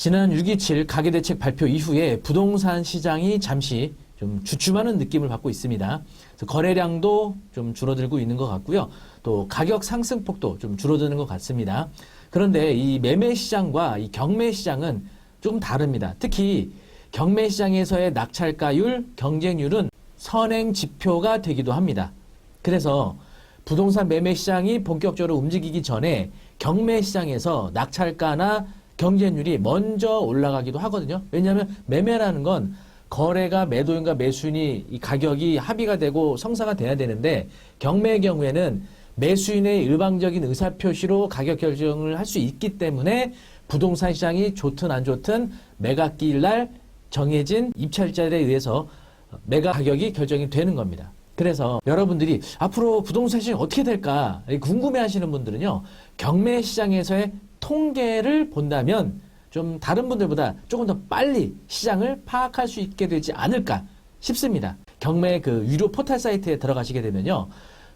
지난 6.27 가계대책 발표 이후에 부동산 시장이 잠시 좀 주춤하는 느낌을 받고 있습니다. 그래서 거래량도 좀 줄어들고 있는 것 같고요. 또 가격 상승폭도 좀 줄어드는 것 같습니다. 그런데 이 매매 시장과 이 경매 시장은 좀 다릅니다. 특히 경매 시장에서의 낙찰가율, 경쟁률은 선행 지표가 되기도 합니다. 그래서 부동산 매매 시장이 본격적으로 움직이기 전에 경매 시장에서 낙찰가나 경쟁률이 먼저 올라가기도 하거든요. 왜냐하면 매매라는 건 거래가 매도인과 매수인이 이 가격이 합의가 되고 성사가 돼야 되는데 경매의 경우에는 매수인의 일방적인 의사표시로 가격 결정을 할 수 있기 때문에 부동산 시장이 좋든 안 좋든 매각기일 날 정해진 입찰자에 의해서 매각 가격이 결정이 되는 겁니다. 그래서 여러분들이 앞으로 부동산 시장이 어떻게 될까 궁금해 하시는 분들은요. 경매 시장에서의 통계를 본다면 좀 다른 분들보다 조금 더 빨리 시장을 파악할 수 있게 되지 않을까 싶습니다. 경매 그 유료 포털 사이트에 들어가시게 되면요.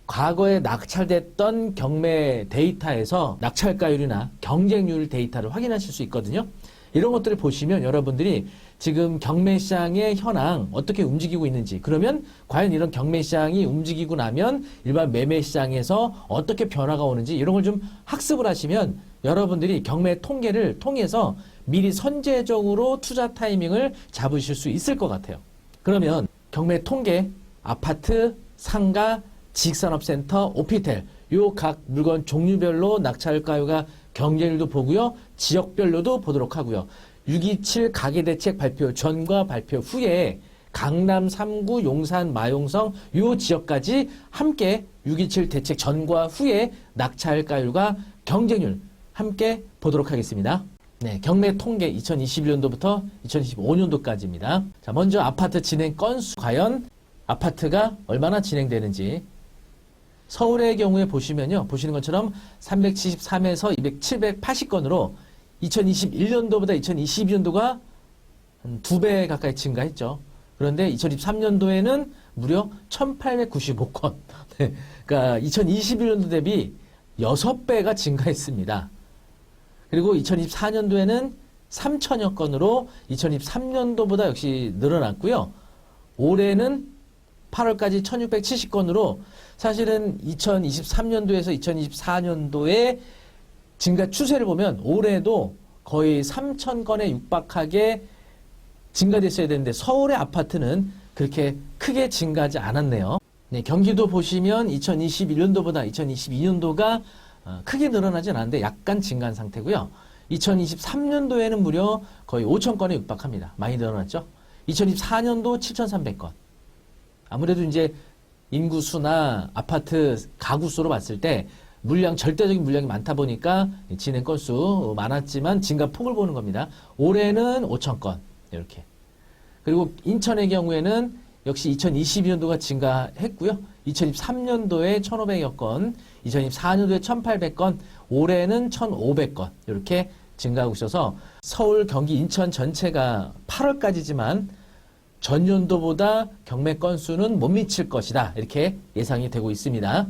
과거에 낙찰됐던 경매 데이터에서 낙찰가율이나 경쟁률 데이터를 확인하실 수 있거든요. 이런 것들을 보시면 여러분들이 지금 경매 시장의 현황 어떻게 움직이고 있는지, 그러면 과연 이런 경매 시장이 움직이고 나면 일반 매매 시장에서 어떻게 변화가 오는지 이런 걸 좀 학습을 하시면 여러분들이 경매 통계를 통해서 미리 선제적으로 투자 타이밍을 잡으실 수 있을 것 같아요. 그러면 경매 통계, 아파트, 상가, 지식산업센터, 오피텔 요 각 물건 종류별로 낙찰가율과 경쟁률도 보고요. 지역별로도 보도록 하고요. 6.27 가계대책 발표 전과 발표 후에 강남 3구, 용산, 마용성 요 지역까지 함께 6.27 대책 전과 후에 낙찰가율과 경쟁률 함께 보도록 하겠습니다. 네, 경매 통계 2021년도부터 2025년도까지입니다. 자, 먼저 아파트 진행 건수, 과연 아파트가 얼마나 진행되는지. 서울의 경우에 보시면요. 보시는 것처럼 373에서 780건으로 2021년도보다 2022년도가 한 2배 가까이 증가했죠. 그런데 2023년도에는 무려 1895건. 네, 그러니까 2021년도 대비 6배가 증가했습니다. 그리고 2024년도에는 3천여 건으로 2023년도보다 역시 늘어났고요. 올해는 8월까지 1670건으로 사실은 2023년도에서 2024년도의 증가 추세를 보면 올해도 거의 3,000건에 육박하게 증가됐어야 되는데 서울의 아파트는 그렇게 크게 증가하지 않았네요. 네, 경기도 보시면 2021년도보다 2022년도가 크게 늘어나진 않았는데 약간 증가한 상태고요. 2023년도에는 무려 거의 5,000건에 육박합니다. 많이 늘어났죠. 2024년도 7,300건. 아무래도 이제 인구수나 아파트 가구수로 봤을 때 절대적인 물량이 많다 보니까 진행 건수 많았지만 증가 폭을 보는 겁니다. 올해는 5,000건 이렇게. 그리고 인천의 경우에는 역시 2022년도가 증가했고요. 2023년도에 1,500여 건, 2024년도에 1,800건, 올해는 1,500건 이렇게 증가하고 있어서 서울, 경기, 인천 전체가 8월까지지만 전년도보다 경매 건수는 못 미칠 것이다. 이렇게 예상이 되고 있습니다.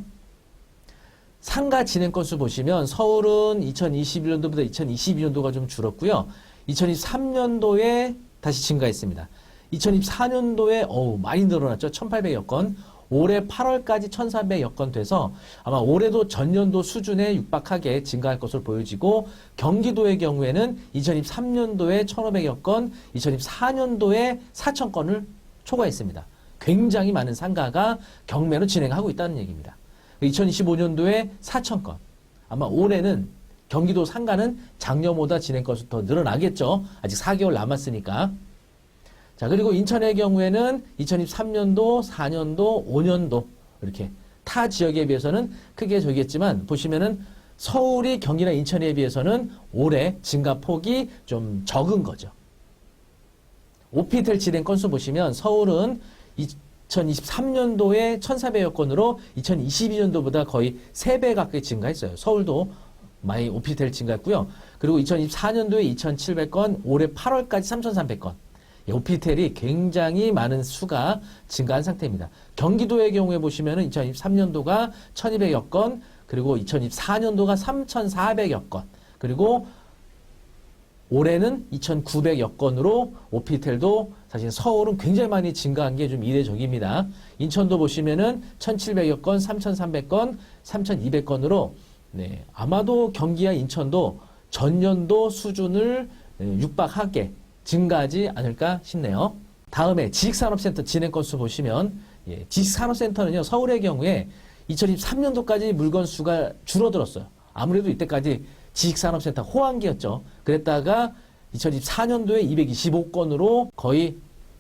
상가 진행 건수 보시면 서울은 2021년도보다 2022년도가 좀 줄었고요. 2023년도에 다시 증가했습니다. 2024년도에 많이 늘어났죠. 1,800여 건. 올해 8월까지 1,400여 건 돼서 아마 올해도 전년도 수준에 육박하게 증가할 것으로 보여지고 경기도의 경우에는 2023년도에 1,500여 건, 2024년도에 4,000건을 초과했습니다. 굉장히 많은 상가가 경매로 진행하고 있다는 얘기입니다. 2025년도에 4,000건. 아마 올해는 경기도 상가는 작년보다 진행 건수 더 늘어나겠죠. 아직 4개월 남았으니까. 자, 그리고 인천의 경우에는 2023년도, 4년도, 5년도 이렇게 타 지역에 비해서는 크게 저기겠지만 보시면은 서울이 경기나 인천에 비해서는 올해 증가폭이 좀 적은 거죠. 오피텔 진행 건수 보시면 서울은 2023년도에 1,400여 건으로 2022년도보다 거의 3배 가까이 증가했어요. 서울도 많이 오피텔 증가했고요. 그리고 2024년도에 2,700건, 올해 8월까지 3,300건. 오피텔이 굉장히 많은 수가 증가한 상태입니다. 경기도의 경우에 보시면은 2023년도가 1,200여 건, 그리고 2024년도가 3,400여 건, 그리고 올해는 2,900여 건으로 오피스텔도 사실 서울은 굉장히 많이 증가한 게 좀 이례적입니다. 인천도 보시면은 1,700여 건, 3,300건, 3,200건으로 네, 아마도 경기와 인천도 전년도 수준을 육박하게 증가하지 않을까 싶네요. 다음에 지식산업센터 진행 건수 보시면 지식산업센터는요, 서울의 경우에 2023년도까지 물건 수가 줄어들었어요. 아무래도 이때까지 지식산업센터 호황기였죠. 그랬다가 2024년도에 225건으로 거의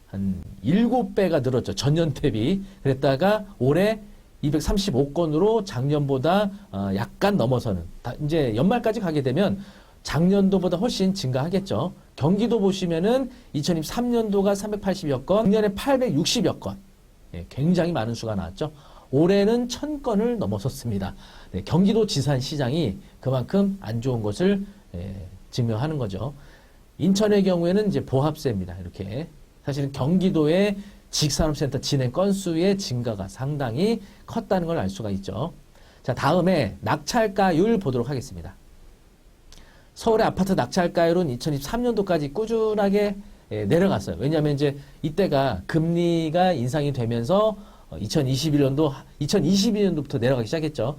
한 7배가 늘었죠. 전년 대비. 그랬다가 올해 235건으로 작년보다 약간 넘어서는, 이제 연말까지 가게 되면 작년도보다 훨씬 증가하겠죠. 경기도 보시면은 2023년도가 380여 건, 작년에 860여 건. 굉장히 많은 수가 나왔죠. 올해는 1000건을 넘어섰습니다. 네, 경기도 지산 시장이 그만큼 안 좋은 것을 증명하는 거죠. 인천의 경우에는 이제 보합세입니다. 이렇게. 사실은 경기도의 지식산업센터 진행 건수의 증가가 상당히 컸다는 걸 알 수가 있죠. 자, 다음에 낙찰가율 보도록 하겠습니다. 서울의 아파트 낙찰가율은 2023년도까지 꾸준하게 내려갔어요. 왜냐하면 이제 이때가 금리가 인상이 되면서 2022년도부터 내려가기 시작했죠.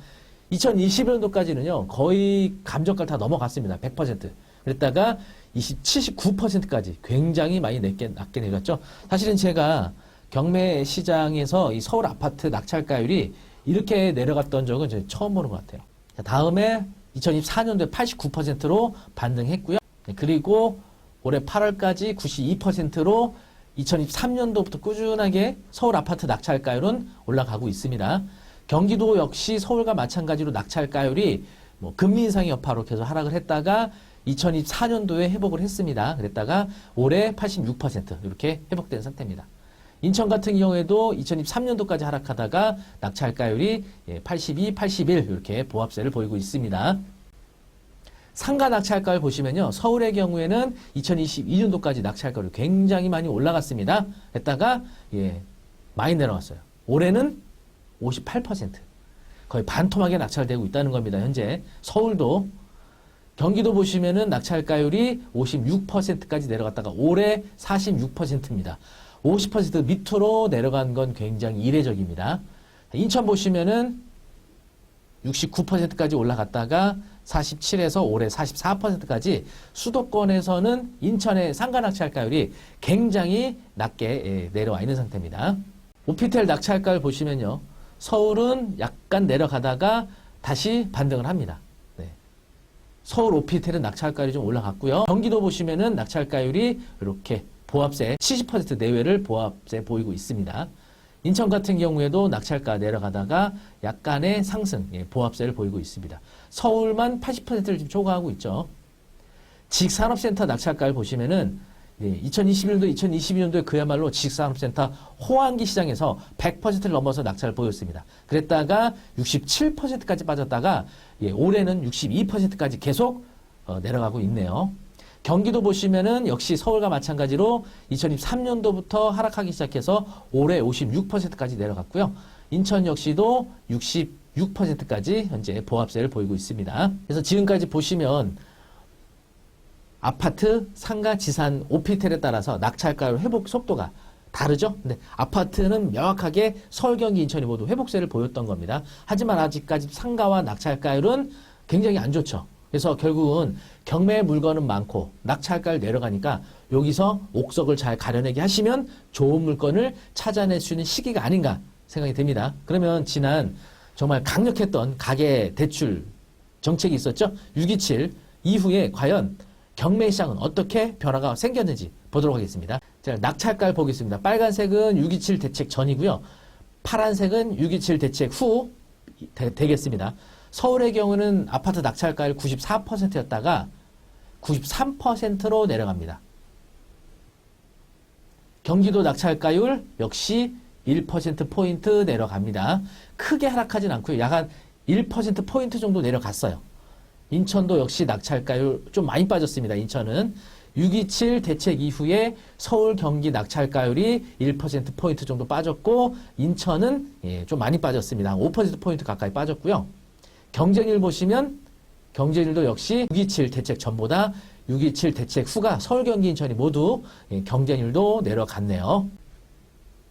2021년도까지는요, 거의 감정가를 다 넘어갔습니다. 100%. 그랬다가 79%까지 굉장히 많이 낮게 내렸죠. 사실은 제가 경매 시장에서 이 서울 아파트 낙찰가율이 이렇게 내려갔던 적은 제가 처음 보는 것 같아요. 자, 다음에 2024년도에 89%로 반등했고요. 그리고 올해 8월까지 92%로 2023년도부터 꾸준하게 서울 아파트 낙찰가율은 올라가고 있습니다. 경기도 역시 서울과 마찬가지로 낙찰가율이 금리 인상의 여파로 계속 하락을 했다가 2024년도에 회복을 했습니다. 그랬다가 올해 86% 이렇게 회복된 상태입니다. 인천 같은 경우에도 2023년도까지 하락하다가 낙찰가율이 82, 81 이렇게 보합세를 보이고 있습니다. 상가 낙찰가를 보시면요, 서울의 경우에는 2022년도까지 낙찰가율이 굉장히 많이 올라갔습니다. 했다가 많이 내려왔어요. 올해는 58%, 거의 반토막에 낙찰되고 있다는 겁니다. 현재 서울도. 경기도 보시면은 낙찰가율이 56%까지 내려갔다가 올해 46%입니다. 50% 밑으로 내려간 건 굉장히 이례적입니다. 인천 보시면은 69%까지 올라갔다가 47에서 올해 44%까지 수도권에서는 인천의 상가 낙찰가율이 굉장히 낮게 내려와 있는 상태입니다. 오피스텔 낙찰가를 보시면요, 서울은 약간 내려가다가 다시 반등을 합니다. 네. 서울 오피스텔은 낙찰가율이 좀 올라갔고요. 경기도 보시면은 낙찰가율이 이렇게 보합세 70% 내외를 보합세 보이고 있습니다. 인천 같은 경우에도 낙찰가 내려가다가 약간의 상승, 보합세를 보이고 있습니다. 서울만 80%를 지금 초과하고 있죠. 지식산업센터 낙찰가를 보시면은 2021년도, 2022년도에 그야말로 지식산업센터 호황기 시장에서 100%를 넘어서 낙찰을 보였습니다. 그랬다가 67%까지 빠졌다가 올해는 62%까지 계속 내려가고 있네요. 경기도 보시면은 역시 서울과 마찬가지로 2023년도부터 하락하기 시작해서 올해 56%까지 내려갔고요. 인천 역시도 66%까지 현재 보합세를 보이고 있습니다. 그래서 지금까지 보시면 아파트, 상가, 지산, 오피스텔에 따라서 낙찰가율 회복 속도가 다르죠? 근데 아파트는 명확하게 서울, 경기, 인천이 모두 회복세를 보였던 겁니다. 하지만 아직까지 상가와 낙찰가율은 굉장히 안 좋죠. 그래서 결국은 경매 물건은 많고 낙찰가를 내려가니까 여기서 옥석을 잘 가려내게 하시면 좋은 물건을 찾아낼 수 있는 시기가 아닌가 생각이 됩니다. 그러면 지난 정말 강력했던 가계 대출 정책이 있었죠. 6.27 이후에 과연 경매 시장은 어떻게 변화가 생겼는지 보도록 하겠습니다. 자, 낙찰가를 보겠습니다. 빨간색은 6.27 대책 전이고요. 파란색은 6.27 대책 후 되겠습니다. 서울의 경우는 아파트 낙찰가율 94%였다가 93%로 내려갑니다. 경기도 낙찰가율 역시 1%포인트 내려갑니다. 크게 하락하진 않고요. 약 한 1%포인트 정도 내려갔어요. 인천도 역시 낙찰가율 좀 많이 빠졌습니다. 인천은 6.27 대책 이후에 서울, 경기 낙찰가율이 1%포인트 정도 빠졌고 인천은 좀 많이 빠졌습니다. 5%포인트 가까이 빠졌고요. 경쟁률 보시면 경쟁률도 역시 6.27 대책 전보다 6.27 대책 후가 서울, 경기, 인천이 모두 경쟁률도 내려갔네요.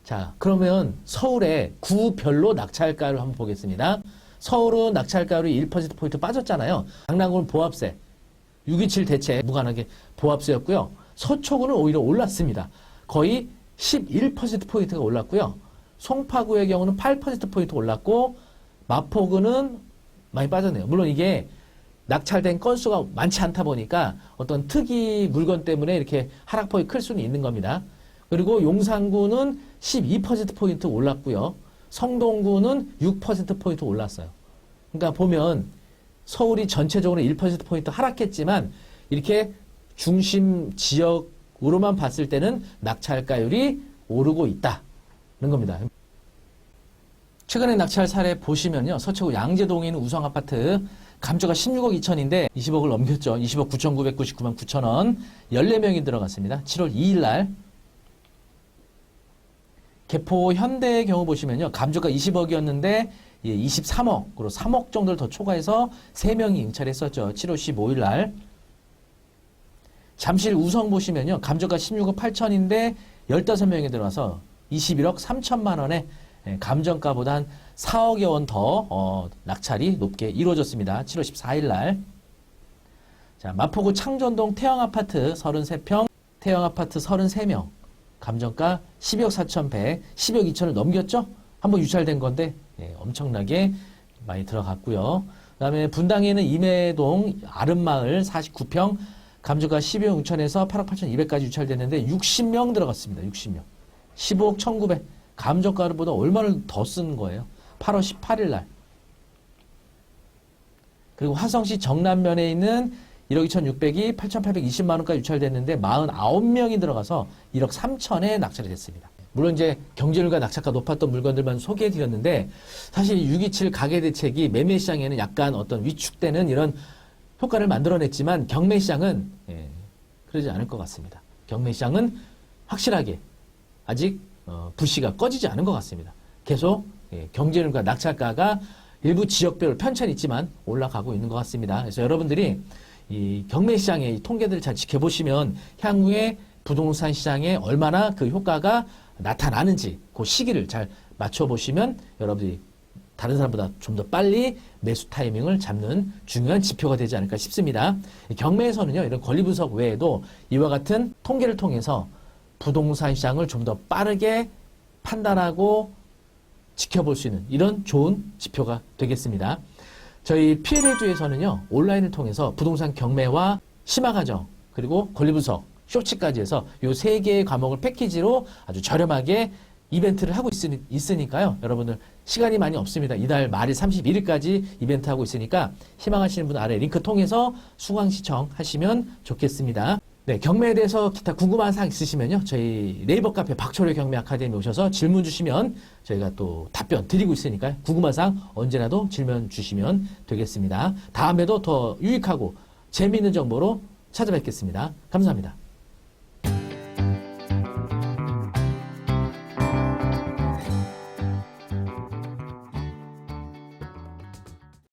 자, 그러면 서울의 구별로 낙찰가를 한번 보겠습니다. 서울은 낙찰가율이 1%포인트 빠졌잖아요. 강남구는 보합세, 6.27 대책 무관하게 보합세였고요. 서초구는 오히려 올랐습니다. 거의 11%포인트가 올랐고요. 송파구의 경우는 8%포인트 올랐고 마포구는 많이 빠졌네요. 물론 이게 낙찰된 건수가 많지 않다 보니까 어떤 특이 물건 때문에 이렇게 하락폭이 클 수는 있는 겁니다. 그리고 용산구는 12%포인트 올랐고요. 성동구는 6%포인트 올랐어요. 그러니까 보면 서울이 전체적으로 1%포인트 하락했지만 이렇게 중심 지역으로만 봤을 때는 낙찰가율이 오르고 있다는 겁니다. 최근에 낙찰 사례 보시면요. 서초구 양재동에 있는 우성아파트 감주가 16억 2천인데 20억을 넘겼죠. 20억 9,999만 9천 원. 14명이 들어갔습니다. 7월 2일 날. 개포 현대의 경우 보시면요. 감주가 20억이었는데 23억으로 3억 정도를 더 초과해서 3명이 응찰했었죠. 7월 15일 날. 잠실 우성 보시면요. 감주가 16억 8천인데 15명이 들어와서 21억 3천만 원에 감정가보다 한 4억여 원 더 낙찰이 높게 이루어졌습니다. 7월 14일 날. 자, 마포구 창전동 태영아파트 33평, 태영아파트 33명. 감정가 12억 4,100, 12억 2천을 넘겼죠? 한번 유찰된 건데 엄청나게 많이 들어갔고요. 그 다음에 분당에는 임해동 아름마을 49평, 감정가 12억 6천에서 8억 8,200까지 유찰됐는데 60명 들어갔습니다. 60명. 15억 1,900. 감정가보다 얼마를 더 쓴 거예요. 8월 18일 날. 그리고 화성시 정남면에 있는 1억 2,600이 8,820만 원까지 유찰됐는데 49명이 들어가서 1억 3천에 낙찰이 됐습니다. 물론 이제 경쟁률과 낙찰가 높았던 물건들만 소개해 드렸는데 사실 6.27 가계대책이 매매시장에는 약간 어떤 위축되는 이런 효과를 만들어냈지만 경매시장은 그러지 않을 것 같습니다. 경매시장은 확실하게 아직 불씨가 꺼지지 않은 것 같습니다. 계속 경쟁률과 낙찰가가 일부 지역별로 편차는 있지만 올라가고 있는 것 같습니다. 그래서 여러분들이 이 경매시장의 통계들을 잘 지켜보시면 향후에 부동산 시장에 얼마나 그 효과가 나타나는지 그 시기를 잘 맞춰보시면 여러분들이 다른 사람보다 좀 더 빨리 매수 타이밍을 잡는 중요한 지표가 되지 않을까 싶습니다. 경매에서는요, 이런 권리 분석 외에도 이와 같은 통계를 통해서 부동산 시장을 좀 더 빠르게 판단하고 지켜볼 수 있는 이런 좋은 지표가 되겠습니다. 저희 P&L주에서는요, 온라인을 통해서 부동산 경매와 심화과정, 그리고 권리분석, 쇼츠까지 해서 이 3개의 과목을 패키지로 아주 저렴하게 이벤트를 하고 있으니까요. 여러분들 시간이 많이 없습니다. 이달 말일 31일까지 이벤트 하고 있으니까 희망하시는 분 아래 링크 통해서 수강 시청하시면 좋겠습니다. 네, 경매에 대해서 기타 궁금한 사항 있으시면요. 저희 네이버 카페 박철의 경매 아카데미 오셔서 질문 주시면 저희가 또 답변 드리고 있으니까요. 궁금한 사항 언제라도 질문 주시면 되겠습니다. 다음에도 더 유익하고 재미있는 정보로 찾아뵙겠습니다. 감사합니다.